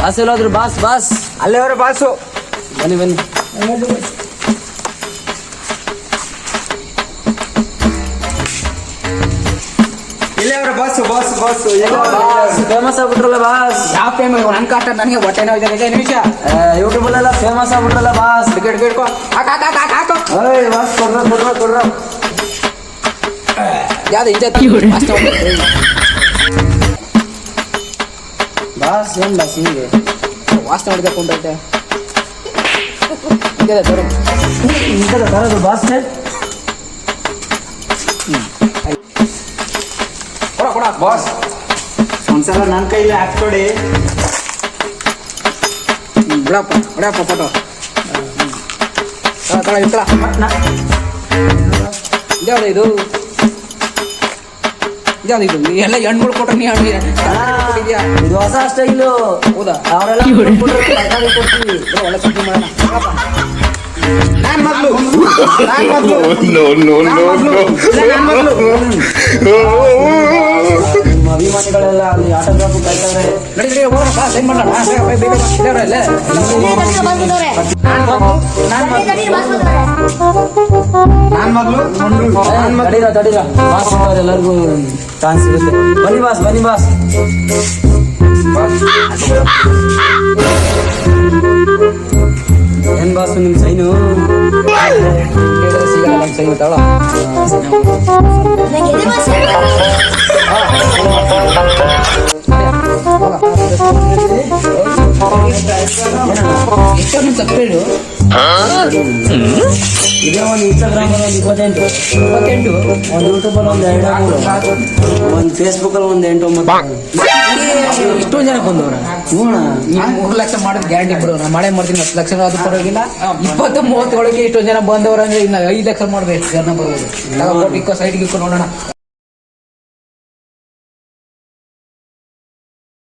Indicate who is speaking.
Speaker 1: Boss ಎಲ್ಲಾದ್ರು boss boss
Speaker 2: ಅಲ್ಲೇ ಅವ್ರ ಬಾಸು.
Speaker 1: ಬನ್ನಿ ಬನ್ನಿ.
Speaker 2: ಇಲ್ಲೇ ಅವ್ರ ಬಾಸು ಬಾಸು ಬಾಸು.
Speaker 1: ಫೇಮಸ್ ಆಗ್ಬಿಟ್ರಲ್ಲ ಬಾಸ್.
Speaker 3: ಯಾವ ಫೇಮಸ್? ನನ್ ಕಾಟ ನನಗೆ ಹೊಟ್ಟೆ ನೋವು ಇದೆ ನಿಮಿಷ.
Speaker 1: ಯೂಟ್ಯೂಬ್ ಅಲ್ಲೆಲ್ಲ ಫೇಮಸ್ ಆಗ್ಬಿಟ್ರಲ್ಲ ಬಾಸ್.
Speaker 3: ಟಿಕೆಟ್ ಗಿಡ್ಕೊ ಹಾಕು.
Speaker 1: ಏಯ್ ಬಾಸ್ ಕೊಡ್ರ
Speaker 3: ಯಾವ್ದು ಇದೆ
Speaker 1: ಬಾಸ್. ಏನ್ ಬಾಸ್ ಹಿಂಗೆ
Speaker 3: ವಾಸನೆ ಹೊಡೆದ ಕುಂಟೈತೆ. ಇದೆ
Speaker 1: ತರೋದು ಬಾಸ್.
Speaker 3: ಕೊಡ
Speaker 2: ಬಾಸ್ ಒಂದ್ಸಲ ನನ್ನ ಕೈಲಿ ಹಾಕ್ಕೊಡಿ.
Speaker 3: ಬಿಡಪ್ಪ ಫೋಟೋ ಇಟ್ಕಳ. ಇದ್ಯಾವ್ದು ಇದು ಎಲ್ಲ ಹೆಣ್ಗಳು ಕೊಟ್ರೆ ನೀ ಕೊಟ್ಟಿದ್ಯಾ?
Speaker 1: ಇದು ಹೊಸ ಸ್ಟೈಲು.
Speaker 3: ಹೌದಾ?
Speaker 1: ಅವರೆಲ್ಲ ಕೊಡ್ತೀವಿ.
Speaker 3: ಒಳ್ಳೆ ಸುದ್ದಿ ಮಾಡೋಣ.
Speaker 2: ನಾನ್ ಮೊದ್ಲು
Speaker 1: ನಿಮ್ಮ ಅಭಿಮಾನಿಗಳೆಲ್ಲ ಅಲ್ಲಿ ಆಟೋಗ್ರಾಫ್ ಕಾಯ್ತಾರೆ.
Speaker 3: ನಡಿ ಹೋಗೋಣ, ಸೈನ್ ಮಾಡೋಣ.
Speaker 2: ನಾನ್ ಮೊದ್ಲು
Speaker 1: ತಡೀರ ಬಾಸ್ ಎಲ್ಲರಿಗೂ ಚಾನ್ಸ್ ಸಿಗುತ್ತೆ. ಬನ್ನಿ ಬಾಸ್. ಏನ್ ಬಾಸ್ ನಿಮ್ ಸೈನು?
Speaker 3: ಸಿಗಲ್ಲ ಸೈನ್ ತಗೊಳ. ಎಷ್ಟು ನಿಮ್ ಸಬ್ಸ್ಕ್ರೈಬ್?
Speaker 1: ಇದೇ ಒಂದು ಇನ್ಸ್ಟಾಗ್ರಾಮ್ ಅಲ್ಲಿ 28, ಒಂದು ಯೂಟ್ಯೂಬ್ ಅಲ್ಲಿ ಒಂದು 2-3, ಒಂದು ಫೇಸ್ಬುಕ್ ಅಲ್ಲಿ ಒಂದು 8-9.
Speaker 3: ಇಷ್ಟೊಂದು ಜನ ಬಂದವ್ರ.
Speaker 1: ಹ್ಞೂ
Speaker 3: 3 ಲಕ್ಷ ಮಾಡೋದು ಗ್ಯಾರಂಟಿ ಬಿಡು. ನಾನು ಮಾಡೇ ಮಾಡ್ತೀನಿ. 10 ಲಕ್ಷ ಅದು ಪರವಾಗಿಲ್ಲ. 20-30 ಒಳಗೆ ಇಷ್ಟೊಂದು ಜನ ಬಂದವ್ರ ಅಂದ್ರೆ ಇನ್ನು 5 ಲಕ್ಷ ಮಾಡ್ಬೇಕು. ಎಷ್ಟು ಜನ ಬರ್ಬೋದು? ಸೈಡ್ಗೆ ನೋಡೋಣ.